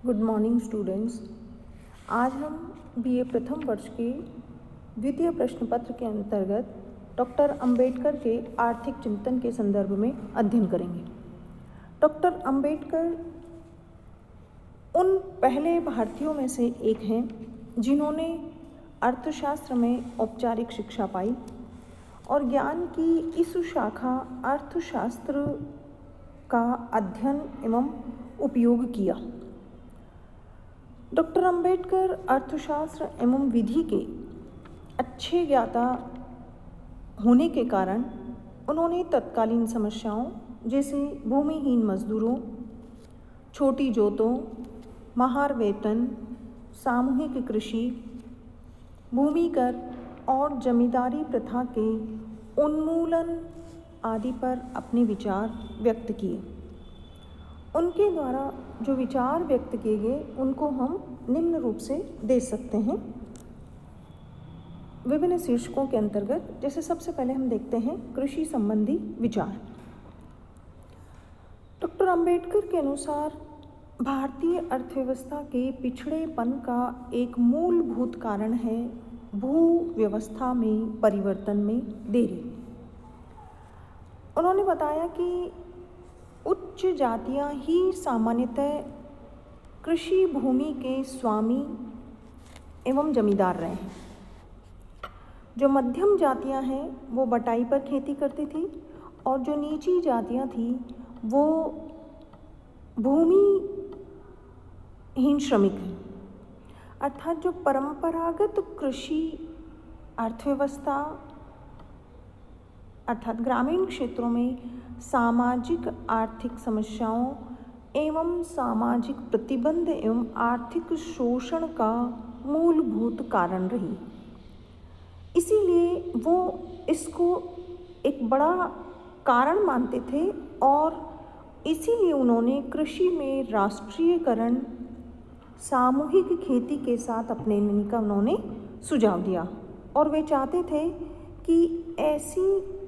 Good morning students. आज हम BA प्रथम वर्ष के द्वितीय प्रश्न पत्र के अंतर्गत डॉक्टर अंबेडकर के आर्थिक चिंतन के संदर्भ में अध्ययन करेंगे। डॉक्टर अंबेडकर उन पहले भारतीयों में से एक हैं जिन्होंने अर्थशास्त्र में औपचारिक शिक्षा पाई और ज्ञान की इस शाखा अर्थशास्त्र का अध्ययन एवं उपयोग किया। डॉक्टर अंबेडकर अर्थशास्त्र एवं विधि के अच्छे ज्ञाता होने के कारण उन्होंने तत्कालीन समस्याओं जैसे भूमिहीन मजदूरों, छोटी जोतों, महार वेतन, सामूहिक कृषि, भूमि कर और जमींदारी प्रथा के उन्मूलन आदि पर अपने विचार व्यक्त किए। उनके द्वारा जो विचार व्यक्त किए गए उनको हम निम्न रूप से दे सकते हैं विभिन्न शीर्षकों के अंतर्गत। जैसे सबसे पहले हम देखते हैं कृषि संबंधी विचार। डॉक्टर अंबेडकर के अनुसार भारतीय अर्थव्यवस्था के पिछड़ेपन का एक मूलभूत कारण है भू व्यवस्था में परिवर्तन में देरी। उन्होंने बताया कि उच्च जातियां ही सामान्यतः कृषि भूमि के स्वामी एवं जमींदार रहे हैं। जो मध्यम जातियां हैं वो बटाई पर खेती करती थी और जो नीची जातियां थी वो भूमिहीन श्रमिक हैं। अर्थात जो परंपरागत कृषि अर्थव्यवस्था अर्थात ग्रामीण क्षेत्रों में सामाजिक आर्थिक समस्याओं एवं सामाजिक प्रतिबंध एवं आर्थिक शोषण का मूलभूत कारण रही। इसीलिए वो इसको एक बड़ा कारण मानते थे और इसीलिए उन्होंने कृषि में राष्ट्रीयकरण, सामूहिक खेती के साथ अपनाने का उन्होंने सुझाव दिया। और वे चाहते थे कि ऐसी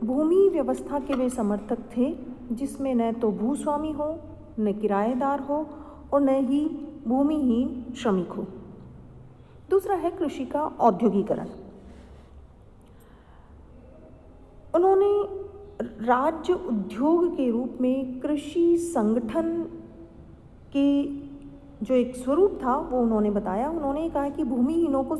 भूमि व्यवस्था के वे समर्थक थे जिसमें न तो भूस्वामी हो, न किराएदार हो और न ही भूमिहीन श्रमिक हो। दूसरा है कृषि का औद्योगिकरण। उन्होंने राज्य उद्योग के रूप में कृषि संगठन के जो एक स्वरूप था वो उन्होंने बताया। उन्होंने कहा कि भूमिहीनों को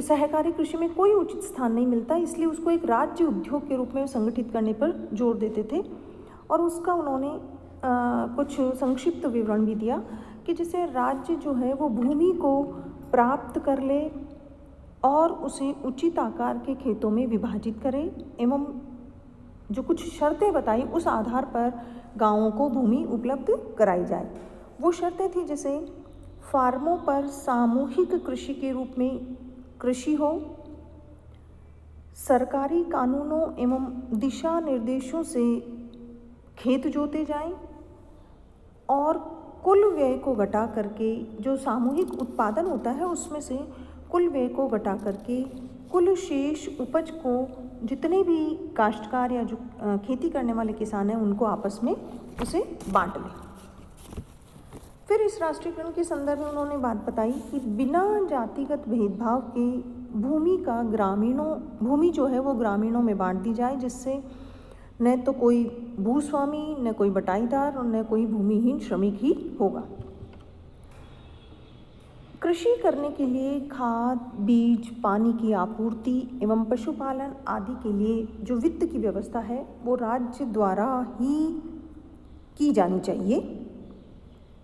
सहकारी कृषि में कोई उचित स्थान नहीं मिलता, इसलिए उसको एक राज्य उद्योग के रूप में संगठित करने पर जोर देते थे। और उसका उन्होंने कुछ संक्षिप्त विवरण भी दिया कि जैसे राज्य जो है वो भूमि को प्राप्त कर ले और उसे उचित आकार के खेतों में विभाजित करे एवं जो कुछ शर्तें बताई उस आधार पर गांवों को भूमि उपलब्ध कराई जाए। वो शर्तें थी जैसे फार्मों पर सामूहिक कृषि के रूप में कृषि हो, सरकारी कानूनों एवं दिशा निर्देशों से खेत जोते जाएं और कुल व्यय को घटा करके जो सामूहिक उत्पादन होता है उसमें से कुल व्यय को घटा करके कुल शेष उपज को जितने भी काश्तकार या जो खेती करने वाले किसान हैं उनको आपस में उसे बांट लें। फिर इस राष्ट्रीयकरण के संदर्भ में उन्होंने बात बताई कि बिना जातिगत भेदभाव के भूमि जो है वो ग्रामीणों में बांट दी जाए, जिससे न तो कोई भूस्वामी, न कोई बटाईदार और न कोई भूमिहीन श्रमिक ही होगा। कृषि करने के लिए खाद, बीज, पानी की आपूर्ति एवं पशुपालन आदि के लिए जो वित्त की व्यवस्था है वो राज्य द्वारा ही की जानी चाहिए।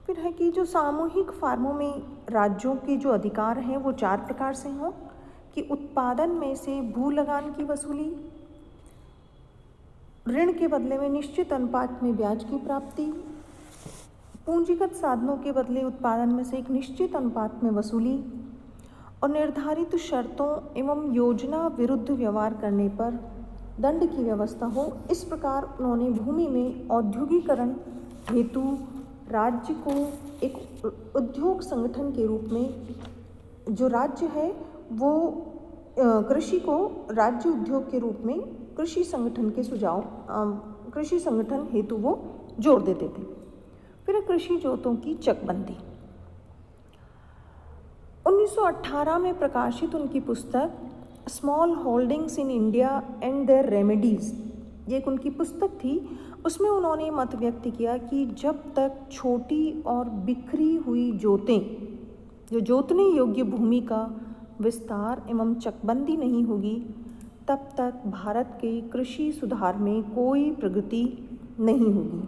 फिर है कि जो सामूहिक फार्मों में राज्यों के जो अधिकार हैं वो 4 प्रकार से हों कि उत्पादन में से भू लगान की वसूली, ऋण के बदले में निश्चित अनुपात में ब्याज की प्राप्ति, पूंजीगत साधनों के बदले उत्पादन में से एक निश्चित अनुपात में वसूली और निर्धारित शर्तों एवं योजना विरुद्ध व्यवहार करने पर दंड की व्यवस्था हो। इस प्रकार उन्होंने भूमि में औद्योगिकरण हेतु राज्य को एक उद्योग संगठन के रूप में जो राज्य है वो कृषि को राज्य उद्योग के रूप में कृषि संगठन हेतु वो जोड़ देते थे। फिर है कृषि जोतों की चकबंदी। 1918 में प्रकाशित उनकी पुस्तक small holdings in India and their remedies, ये एक उनकी पुस्तक थी। उसमें उन्होंने मत व्यक्त किया कि जब तक छोटी और बिखरी हुई जोतें, जो जोतने योग्य भूमि का विस्तार एवं चकबंदी नहीं होगी, तब तक भारत के कृषि सुधार में कोई प्रगति नहीं होगी।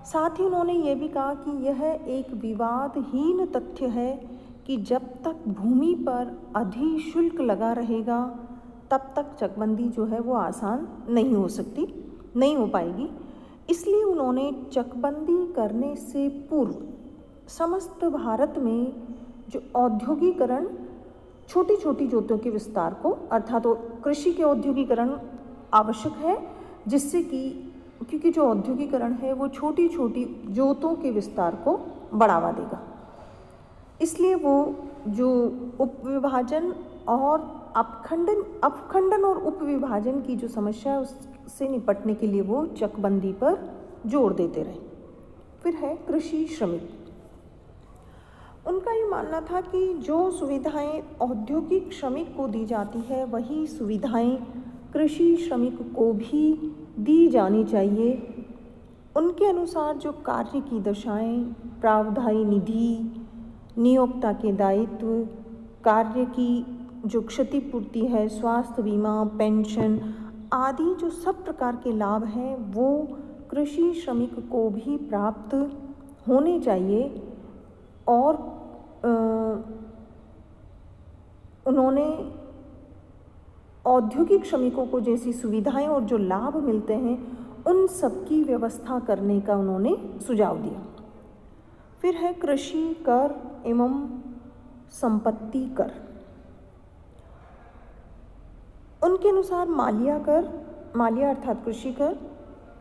साथ ही उन्होंने ये भी कहा कि यह एक विवादहीन तथ्य है कि जब तक भूमि पर अधिशुल्क लगा रहेगा तब तक चकबंदी जो है वो आसान नहीं हो सकती, नहीं हो पाएगी। इसलिए उन्होंने चकबंदी करने से पूर्व समस्त भारत में जो औद्योगिकरण, छोटी छोटी जोतों के विस्तार को, अर्थात तो कृषि के औद्योगिकरण आवश्यक है, जिससे कि क्योंकि जो औद्योगिकरण है वो छोटी छोटी जोतों के विस्तार को बढ़ावा देगा। इसलिए वो जो उपविभाजन और अपखंडन और उपविभाजन की जो समस्या है उससे निपटने के लिए वो चकबंदी पर जोर देते रहे। फिर है कृषि श्रमिक। उनका ये मानना था कि जो सुविधाएं औद्योगिक श्रमिक को दी जाती है वही सुविधाएं कृषि श्रमिक को भी दी जानी चाहिए। उनके अनुसार जो कार्य की दशाएं, प्रावधायी निधि, नियोक्ता के दायित्व, कार्य की जो क्षतिपूर्ति है, स्वास्थ्य बीमा, पेंशन आदि जो सब प्रकार के लाभ हैं वो कृषि श्रमिक को भी प्राप्त होने चाहिए। और उन्होंने औद्योगिक श्रमिकों को जैसी सुविधाएं और जो लाभ मिलते हैं उन सब की व्यवस्था करने का उन्होंने सुझाव दिया। फिर है कृषि कर एवं संपत्ति कर। उनके अनुसार मालिया अर्थात कृषि कर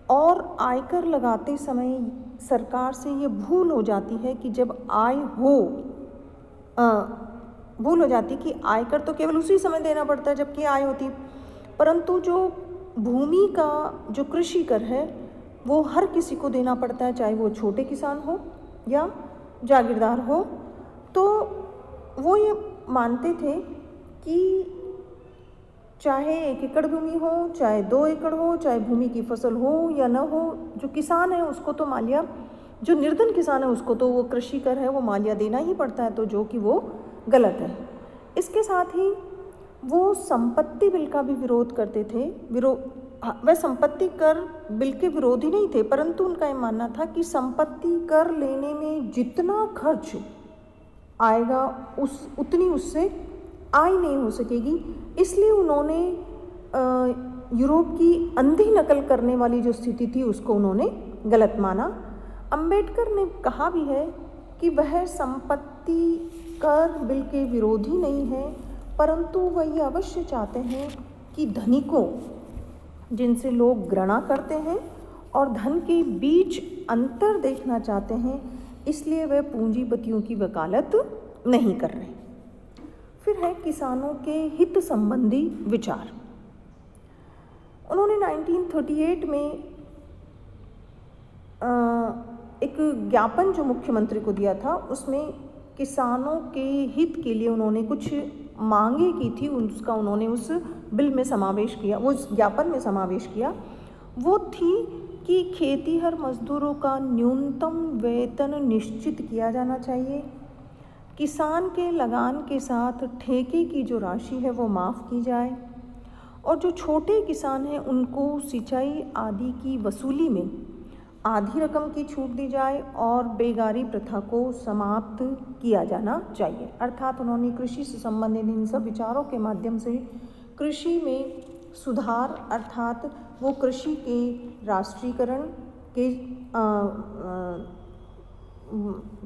और आयकर लगाते समय सरकार से ये भूल हो जाती है कि जब भूल हो जाती कि आयकर तो केवल उसी समय देना पड़ता है जबकि आय होती, परंतु जो भूमि का जो कृषि कर है वो हर किसी को देना पड़ता है, चाहे वो छोटे किसान हो या जागीरदार हो। तो वो ये मानते थे कि चाहे 1 एकड़ भूमि हो, चाहे 2 एकड़ हो, चाहे भूमि की फसल हो या न हो, जो किसान है उसको तो मालिया, जो निर्धन किसान है उसको तो वो कृषि कर है वो मालिया देना ही पड़ता है, तो जो कि वो गलत है। इसके साथ ही वो संपत्ति बिल का भी विरोध करते थे। वह संपत्ति कर बिल के विरोधी नहीं थे, परंतु उनका ये मानना था कि संपत्ति कर लेने में जितना खर्च आएगा उतनी उससे आय नहीं हो सकेगी। इसलिए उन्होंने यूरोप की अंधी नकल करने वाली जो स्थिति थी उसको उन्होंने गलत माना। अंबेडकर ने कहा भी है कि वह संपत्ति कर बिल के विरोधी नहीं है, परंतु वह ये अवश्य चाहते हैं कि धनिकों, जिनसे लोग घृणा करते हैं, और धन के बीच अंतर देखना चाहते हैं, इसलिए वह पूंजीपतियों की वकालत नहीं कर रहे। फिर है किसानों के हित संबंधी विचार। उन्होंने 1938 में एक ज्ञापन जो मुख्यमंत्री को दिया था उसमें किसानों के हित के लिए उन्होंने कुछ मांगे की थी, उसका उन्होंने उस बिल में समावेश किया, वो उस ज्ञापन में समावेश किया। वो थी कि खेतीहर मजदूरों का न्यूनतम वेतन निश्चित किया जाना चाहिए, किसान के लगान के साथ ठेके की जो राशि है वो माफ़ की जाए, और जो छोटे किसान हैं उनको सिंचाई आदि की वसूली में आधी रकम की छूट दी जाए, और बेगारी प्रथा को समाप्त किया जाना चाहिए। अर्थात उन्होंने कृषि से संबंधित इन सब विचारों के माध्यम से कृषि में सुधार, अर्थात वो कृषि के राष्ट्रीयकरण के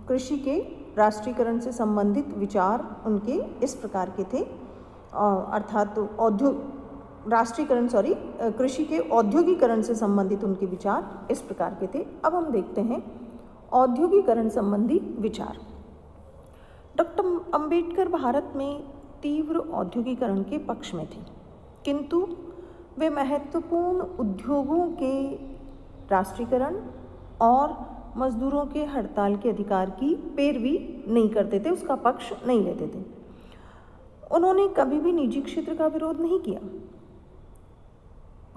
कृषि के राष्ट्रीयकरण से संबंधित विचार उनके इस प्रकार के थे, अर्थात कृषि के औद्योगिकरण से संबंधित उनके विचार इस प्रकार के थे। अब हम देखते हैं औद्योगिकरण संबंधी विचार। डॉक्टर अंबेडकर भारत में तीव्र औद्योगिकरण के पक्ष में थे, किंतु वे महत्वपूर्ण उद्योगों के राष्ट्रीयकरण और मजदूरों के हड़ताल के अधिकार की पैरवी नहीं करते थे, उसका पक्ष नहीं लेते थे। उन्होंने कभी भी निजी क्षेत्र का विरोध नहीं किया,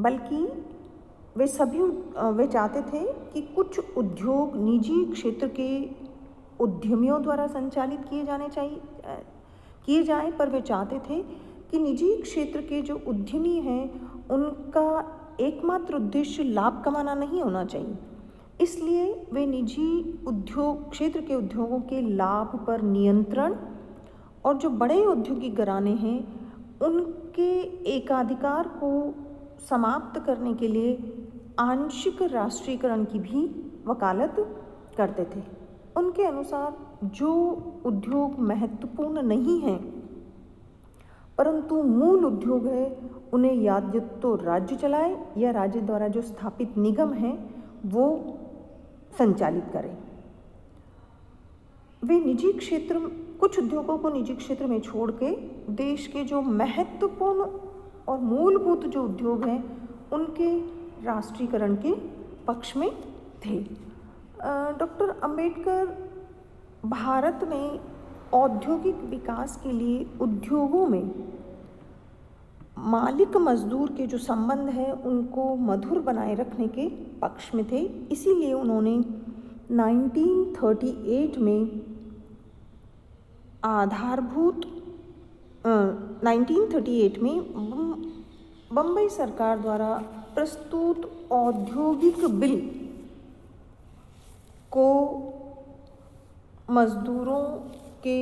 बल्कि वे चाहते थे कि कुछ उद्योग निजी क्षेत्र के उद्यमियों द्वारा संचालित किए जाएं, पर वे चाहते थे कि निजी क्षेत्र के जो उद्यमी हैं उनका एकमात्र उद्देश्य लाभ कमाना नहीं होना चाहिए। इसलिए वे निजी क्षेत्र के उद्योगों के लाभ पर नियंत्रण और जो बड़े औद्योगिक घराने हैं उनके एकाधिकार को समाप्त करने के लिए आंशिक राष्ट्रीयकरण की भी वकालत करते थे। उनके अनुसार जो उद्योग महत्वपूर्ण नहीं हैं परंतु मूल उद्योग है, उन्हें या तो राज्य चलाए या राज्य द्वारा जो स्थापित निगम हैं वो संचालित करें। वे कुछ उद्योगों को निजी क्षेत्र में छोड़ के देश के जो महत्वपूर्ण और मूलभूत जो उद्योग हैं उनके राष्ट्रीयकरण के पक्ष में थे। डॉक्टर अंबेडकर भारत में औद्योगिक विकास के लिए उद्योगों में मालिक मजदूर के जो संबंध हैं उनको मधुर बनाए रखने के पक्ष में थे। इसीलिए उन्होंने 1938 में 1938 में बम्बई सरकार द्वारा प्रस्तुत औद्योगिक बिल को मजदूरों के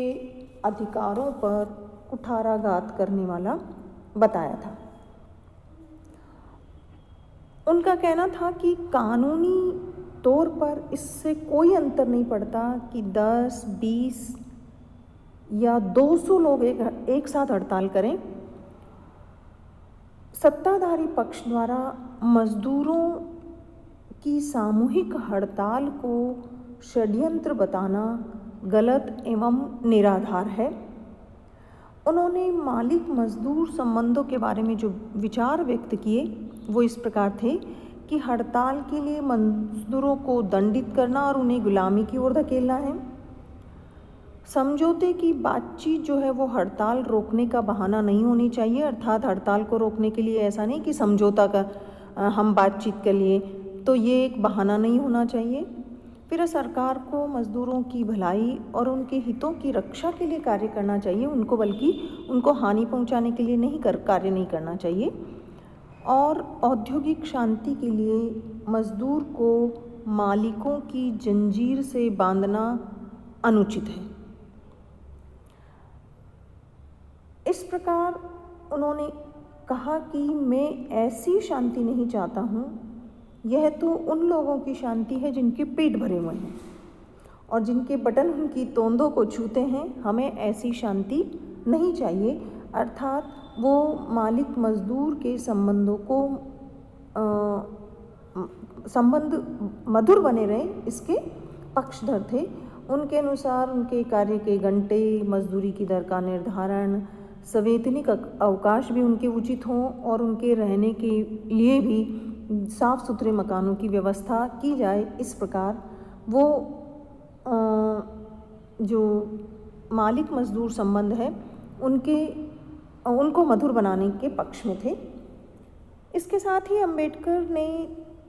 अधिकारों पर कुठाराघात करने वाला बताया था। उनका कहना था कि कानूनी तौर पर इससे कोई अंतर नहीं पड़ता कि 10, 20 या 200 लोग एक साथ हड़ताल करें। सत्ताधारी पक्ष द्वारा मजदूरों की सामूहिक हड़ताल को षड्यंत्र बताना गलत एवं निराधार है। उन्होंने मालिक मजदूर संबंधों के बारे में जो विचार व्यक्त किए वो इस प्रकार थे कि हड़ताल के लिए मजदूरों को दंडित करना और उन्हें गुलामी की ओर धकेलना है। समझौते की बातचीत जो है वो हड़ताल रोकने का बहाना नहीं होनी चाहिए, अर्थात हड़ताल को रोकने के लिए ऐसा नहीं कि समझौता का हम बातचीत कर लिए, तो ये एक बहाना नहीं होना चाहिए। फिर सरकार को मजदूरों की भलाई और उनके हितों की रक्षा के लिए कार्य करना चाहिए, बल्कि उनको हानि पहुंचाने के लिए कार्य नहीं करना चाहिए। और औद्योगिक शांति के लिए मजदूर को मालिकों की जंजीर से बांधना अनुचित है। इस प्रकार उन्होंने कहा कि मैं ऐसी शांति नहीं चाहता हूँ, यह तो उन लोगों की शांति है जिनके पेट भरे हुए हैं और जिनके बटन उनकी तोंदों को छूते हैं। हमें ऐसी शांति नहीं चाहिए, अर्थात वो मालिक मजदूर के संबंधों को संबंध मधुर बने रहे इसके पक्षधर थे। उनके अनुसार उनके कार्य के घंटे, मजदूरी की दर का निर्धारण, संवैधानिक अवकाश भी उनके उचित हों और उनके रहने के लिए भी साफ सुथरे मकानों की व्यवस्था की जाए। इस प्रकार वो जो मालिक मजदूर संबंध है उनको मधुर बनाने के पक्ष में थे। इसके साथ ही अंबेडकर ने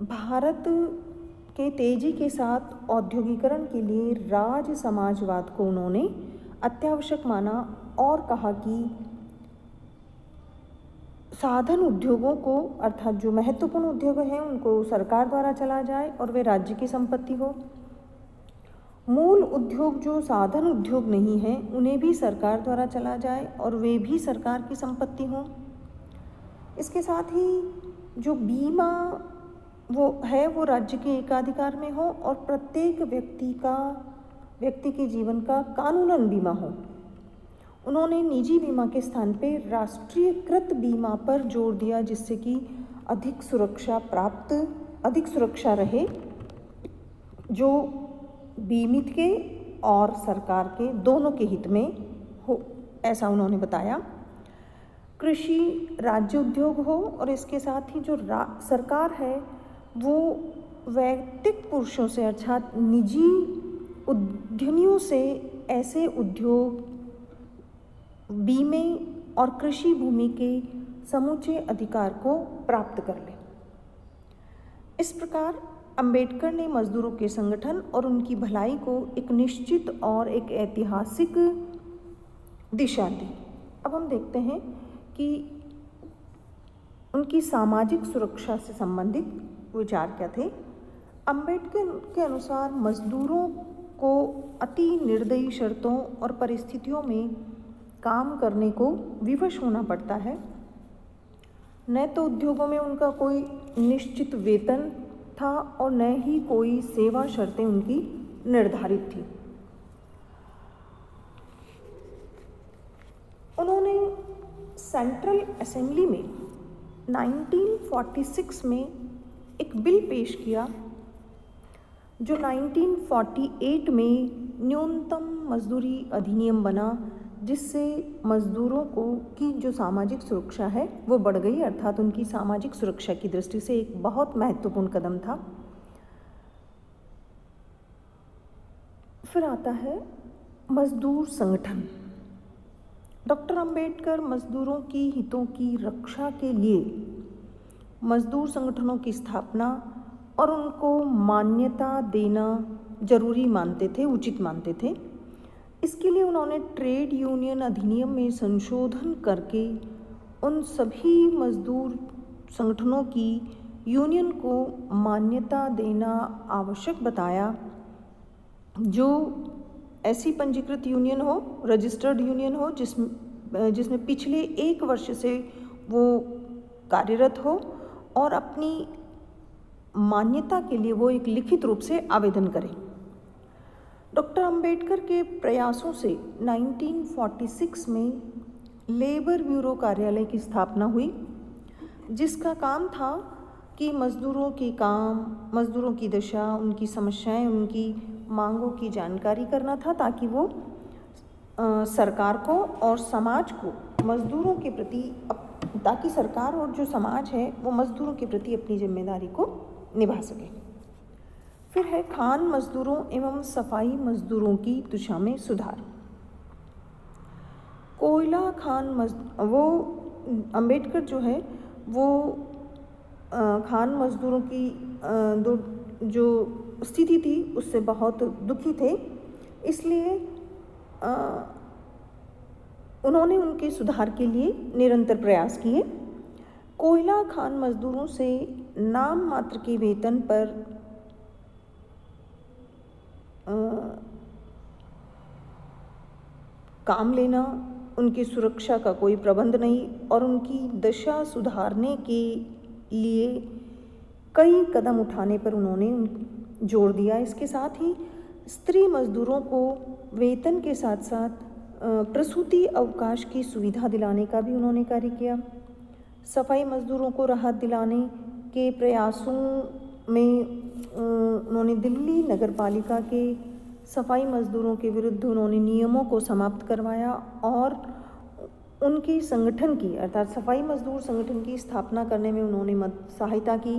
भारत के तेजी के साथ औद्योगिकरण के लिए राज समाजवाद को उन्होंने अत्यावश्यक माना और कहा कि साधन उद्योगों को, अर्थात जो महत्वपूर्ण उद्योग हैं उनको सरकार द्वारा चला जाए और वे राज्य की संपत्ति हो। मूल उद्योग जो साधन उद्योग नहीं हैं उन्हें भी सरकार द्वारा चला जाए और वे भी सरकार की संपत्ति हों। इसके साथ ही जो बीमा वो राज्य के एकाधिकार में हो और प्रत्येक व्यक्ति के जीवन का कानूनन बीमा हो। उन्होंने निजी बीमा के स्थान पे राष्ट्रीयकृत बीमा पर जोर दिया, जिससे कि अधिक सुरक्षा रहे, जो बीमित के और सरकार के दोनों के हित में हो, ऐसा उन्होंने बताया। कृषि राज्य उद्योग हो और इसके साथ ही जो सरकार है वो वैयक्तिक पुरुषों से अर्थात निजी उद्यमियों से ऐसे उद्योग, बीमे और कृषि भूमि के समूचे अधिकार को प्राप्त कर लें। इस प्रकार अंबेडकर ने मजदूरों के संगठन और उनकी भलाई को एक निश्चित और एक ऐतिहासिक दिशा दी। अब हम देखते हैं कि उनकी सामाजिक सुरक्षा से संबंधित विचार क्या थे। अंबेडकर के अनुसार मजदूरों को अति निर्दयी शर्तों और परिस्थितियों में काम करने को विवश होना पड़ता है। न तो उद्योगों में उनका कोई निश्चित वेतन था और न ही कोई सेवा शर्तें उनकी निर्धारित थी। उन्होंने सेंट्रल असेंबली में 1946 में एक बिल पेश किया जो 1948 में न्यूनतम मजदूरी अधिनियम बना, जिससे मजदूरों को की जो सामाजिक सुरक्षा है वो बढ़ गई, अर्थात उनकी सामाजिक सुरक्षा की दृष्टि से एक बहुत महत्वपूर्ण कदम था। फिर आता है मजदूर संगठन। डॉक्टर अंबेडकर मजदूरों की हितों की रक्षा के लिए मजदूर संगठनों की स्थापना और उनको मान्यता देना जरूरी मानते थे, उचित मानते थे। इसके लिए उन्होंने ट्रेड यूनियन अधिनियम में संशोधन करके उन सभी मजदूर संगठनों की यूनियन को मान्यता देना आवश्यक बताया जो ऐसी पंजीकृत यूनियन हो, रजिस्टर्ड यूनियन हो, जिसमें पिछले 1 वर्ष से वो कार्यरत हो और अपनी मान्यता के लिए वो एक लिखित रूप से आवेदन करें। डॉक्टर अंबेडकर के प्रयासों से 1946 में लेबर ब्यूरो कार्यालय की स्थापना हुई, जिसका काम था कि मजदूरों के काम, मजदूरों की दशा, उनकी समस्याएं, उनकी मांगों की जानकारी करना था, ताकि वो सरकार को और समाज को मजदूरों के प्रति, ताकि सरकार और जो समाज है वो मजदूरों के प्रति अपनी जिम्मेदारी को निभा सके। फिर है खान मजदूरों एवं सफाई मजदूरों की दशा में सुधार। कोयला खान वो अंबेडकर जो है वो खान मजदूरों की जो स्थिति थी उससे बहुत दुखी थे, इसलिए उन्होंने उनके सुधार के लिए निरंतर प्रयास किए। कोयला खान मजदूरों से नाम मात्र के वेतन पर काम लेना, उनकी सुरक्षा का कोई प्रबंध नहीं और उनकी दशा सुधारने के लिए कई कदम उठाने पर उन्होंने जोर दिया। इसके साथ ही स्त्री मजदूरों को वेतन के साथ साथ प्रसूति अवकाश की सुविधा दिलाने का भी उन्होंने कार्य किया। सफाई मजदूरों को राहत दिलाने के प्रयासों में उन्होंने दिल्ली नगर पालिका के सफाई मजदूरों के विरुद्ध उन्होंने नियमों को समाप्त करवाया और उनके संगठन की, अर्थात सफाई मजदूर संगठन की स्थापना करने में उन्होंने सहायता की।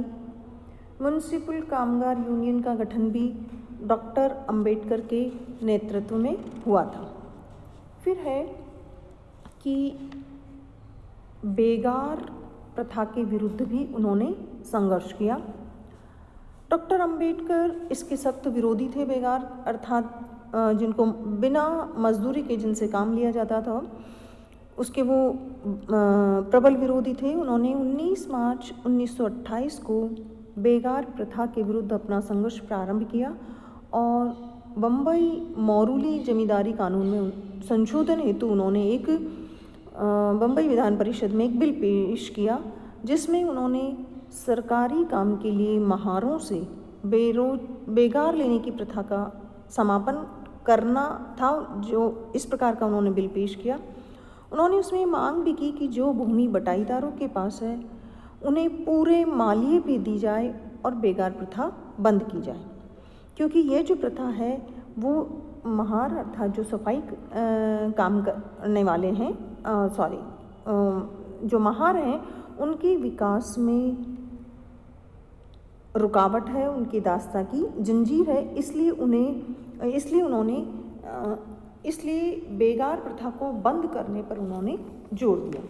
म्युनिसिपल कामगार यूनियन का गठन भी डॉक्टर अंबेडकर के नेतृत्व में हुआ था। फिर है कि बेगार प्रथा के विरुद्ध भी उन्होंने संघर्ष किया। डॉक्टर अंबेडकर इसके सख्त विरोधी थे। बेगार अर्थात जिनको बिना मजदूरी के जिनसे काम लिया जाता था उसके वो प्रबल विरोधी थे। उन्होंने 19 मार्च 1928 को बेगार प्रथा के विरुद्ध अपना संघर्ष प्रारंभ किया और बम्बई मौरूली जमींदारी कानून में संशोधन हेतु उन्होंने एक बम्बई विधान परिषद में एक बिल पेश किया, जिसमें उन्होंने सरकारी काम के लिए महारों से बेगार लेने की प्रथा का समापन करना था। जो इस प्रकार का उन्होंने बिल पेश किया। उन्होंने उसमें मांग भी की कि जो भूमि बटाईदारों के पास है उन्हें पूरे मालिये पे दी जाए और बेगार प्रथा बंद की जाए, क्योंकि ये जो प्रथा है वो महार अर्थात जो सफाई काम करने वाले हैं, जो महार हैं, उनके विकास में रुकावट है, उनकी दास्ता की जंजीर है, इसलिए बेगार प्रथा को बंद करने पर उन्होंने जोर दिया।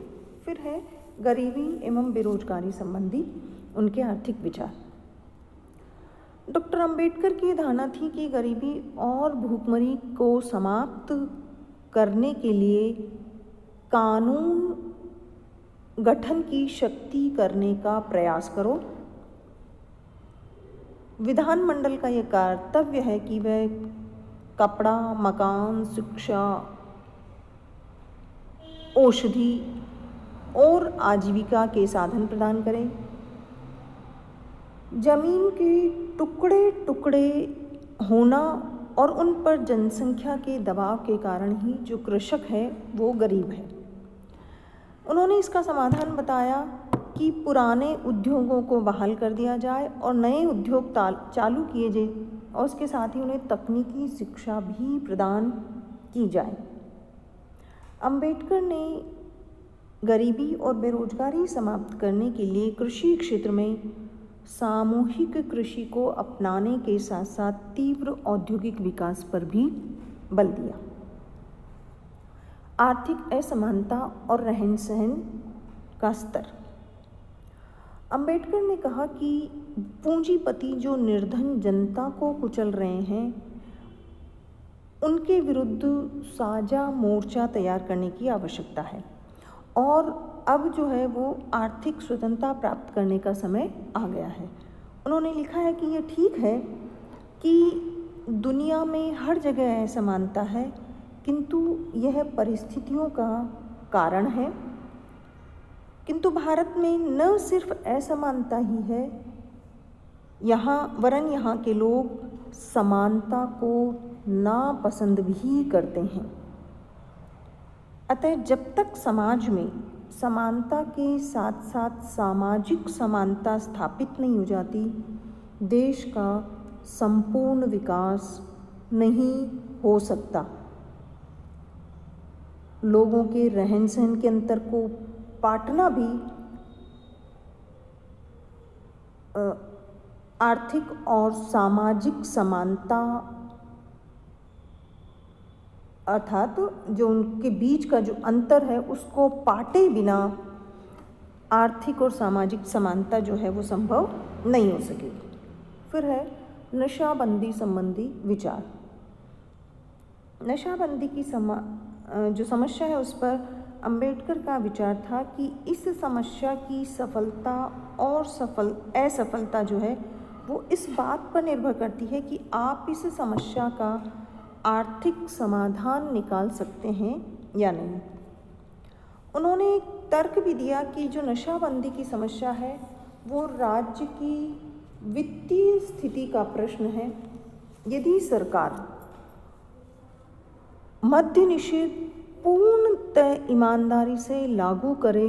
फिर है गरीबी एवं बेरोजगारी संबंधी उनके आर्थिक विचार। डॉक्टर अंबेडकर की धारणा थी कि गरीबी और भूखमरी को समाप्त करने के लिए कानून गठन की शक्ति करने का प्रयास करो। विधानमंडल का यह कर्तव्य है कि वह कपड़ा, मकान, शिक्षा, औषधि और आजीविका के साधन प्रदान करें। जमीन के टुकड़े टुकड़े होना और उन पर जनसंख्या के दबाव के कारण ही जो कृषक है वो गरीब है। उन्होंने इसका समाधान बताया कि पुराने उद्योगों को बहाल कर दिया जाए और नए उद्योग चालू किए जाए और उसके साथ ही उन्हें तकनीकी शिक्षा भी प्रदान की जाए। अंबेडकर ने गरीबी और बेरोजगारी समाप्त करने के लिए कृषि क्षेत्र में सामूहिक कृषि को अपनाने के साथ साथ तीव्र औद्योगिक विकास पर भी बल दिया। आर्थिक असमानता और रहन सहन का स्तर। अंबेडकर ने कहा कि पूंजीपति जो निर्धन जनता को कुचल रहे हैं, उनके विरुद्ध साझा मोर्चा तैयार करने की आवश्यकता है और अब जो है वो आर्थिक स्वतंत्रता प्राप्त करने का समय आ गया है। उन्होंने लिखा है कि यह ठीक है कि दुनिया में हर जगह असमानता है, किंतु यह परिस्थितियों का कारण है। किंतु भारत में न सिर्फ असमानता ही है, वरन यहाँ के लोग समानता को नापसंद भी करते हैं। अतः जब तक समाज में समानता के साथ साथ सामाजिक समानता स्थापित नहीं हो जाती, देश का संपूर्ण विकास नहीं हो सकता। लोगों के रहन सहन के अंतर को पाटना भी आर्थिक और सामाजिक समानता अर्थात जो उनके बीच का जो अंतर है उसको पाटे बिना आर्थिक और सामाजिक समानता जो है वो संभव नहीं हो सकेगी। फिर है नशाबंदी संबंधी विचार। नशाबंदी की जो समस्या है उस पर अंबेडकर का विचार था कि इस समस्या की सफलता और असफलता जो है वो इस बात पर निर्भर करती है कि आप इस समस्या का आर्थिक समाधान निकाल सकते हैं या नहीं। उन्होंने एक तर्क भी दिया कि जो नशाबंदी की समस्या है वो राज्य की वित्तीय स्थिति का प्रश्न है। यदि सरकार मद्य निषेध पूर्णतः ईमानदारी से लागू करे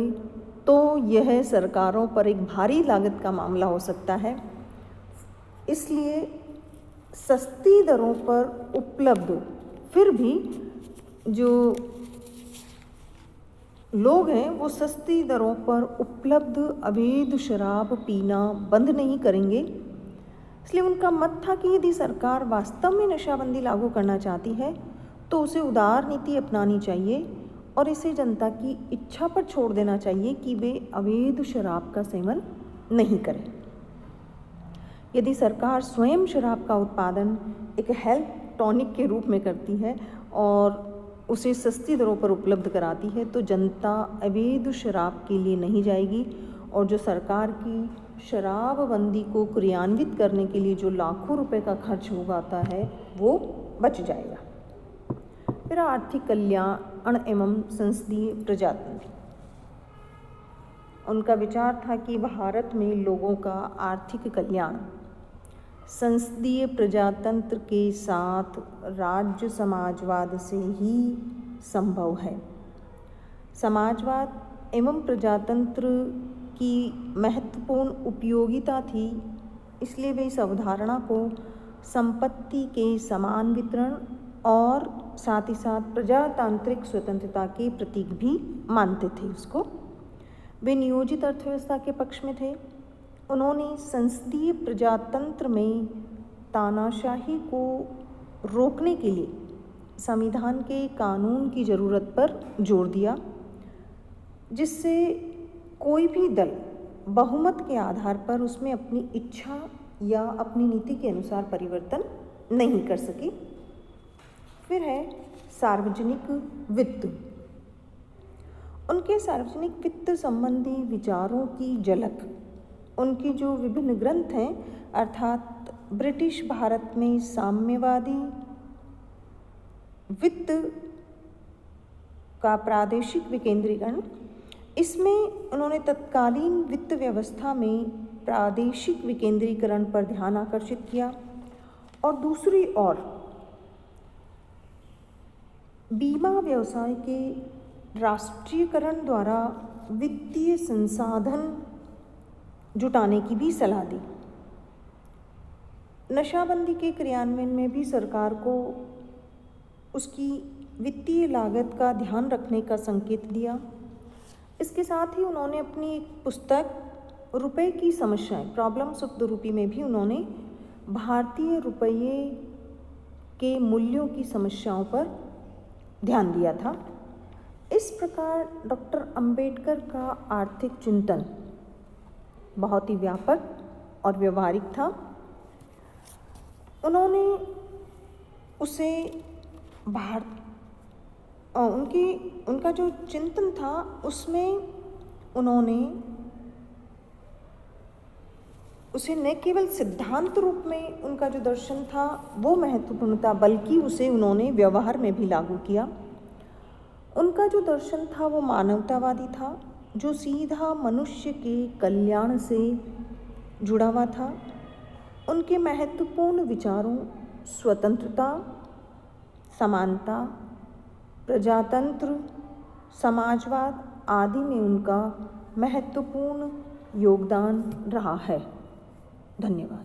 तो यह सरकारों पर एक भारी लागत का मामला हो सकता है। इसलिए सस्ती दरों पर उपलब्ध, फिर भी जो लोग हैं वो सस्ती दरों पर उपलब्ध अवैध शराब पीना बंद नहीं करेंगे। इसलिए उनका मत था कि यदि सरकार वास्तव में नशाबंदी लागू करना चाहती है तो उसे उदार नीति अपनानी चाहिए और इसे जनता की इच्छा पर छोड़ देना चाहिए कि वे अवैध शराब का सेवन नहीं करें। यदि सरकार स्वयं शराब का उत्पादन एक हेल्थ टॉनिक के रूप में करती है और उसे सस्ती दरों पर उपलब्ध कराती है तो जनता अवैध शराब के लिए नहीं जाएगी और जो सरकार की शराबबंदी को क्रियान्वित करने के लिए जो लाखों रुपए का खर्च होता है वो बच जाएगा। फिर आर्थिक कल्याण एवं संसदीय प्रजातंत्र। उनका विचार था कि भारत में लोगों का आर्थिक कल्याण संसदीय प्रजातंत्र के साथ राज्य समाजवाद से ही संभव है। समाजवाद एवं प्रजातंत्र की महत्वपूर्ण उपयोगिता थी, इसलिए वे इस अवधारणा को संपत्ति के समान वितरण और साथ ही साथ प्रजातांत्रिक स्वतंत्रता के प्रतीक भी मानते थे उसको। वे नियोजित अर्थव्यवस्था के पक्ष में थे। उन्होंने संसदीय प्रजातंत्र में तानाशाही को रोकने के लिए संविधान के कानून की ज़रूरत पर जोर दिया, जिससे कोई भी दल बहुमत के आधार पर उसमें अपनी इच्छा या अपनी नीति के अनुसार परिवर्तन नहीं कर सके। फिर है सार्वजनिक वित्त। उनके सार्वजनिक वित्त संबंधी विचारों की झलक उनकी जो विभिन्न ग्रंथ हैं, अर्थात ब्रिटिश भारत में साम्यवादी वित्त का प्रादेशिक विकेंद्रीकरण, इसमें उन्होंने तत्कालीन वित्त व्यवस्था में प्रादेशिक विकेंद्रीकरण पर ध्यान आकर्षित किया, और दूसरी ओर बीमा व्यवसाय के राष्ट्रीयकरण द्वारा वित्तीय संसाधन जुटाने की भी सलाह दी। नशाबंदी के क्रियान्वयन में भी सरकार को उसकी वित्तीय लागत का ध्यान रखने का संकेत दिया। इसके साथ ही उन्होंने अपनी एक पुस्तक रुपए की समस्याएं, प्रॉब्लम्स ऑफ द रूपी में भी उन्होंने भारतीय रुपये के मूल्यों की समस्याओं पर ध्यान दिया था। इस प्रकार डॉक्टर अंबेडकर का आर्थिक चिंतन बहुत ही व्यापक और व्यवहारिक था। उन्होंने उसे उनका जो चिंतन था उसमें उन्होंने उसे न केवल सिद्धांत रूप में उनका जो दर्शन था वो महत्वपूर्ण था, बल्कि उसे उन्होंने व्यवहार में भी लागू किया। उनका जो दर्शन था वो मानवतावादी था, जो सीधा मनुष्य के कल्याण से जुड़ा हुआ था। उनके महत्वपूर्ण विचारों स्वतंत्रता, समानता, प्रजातंत्र, समाजवाद आदि में उनका महत्वपूर्ण योगदान रहा है। धन्यवाद।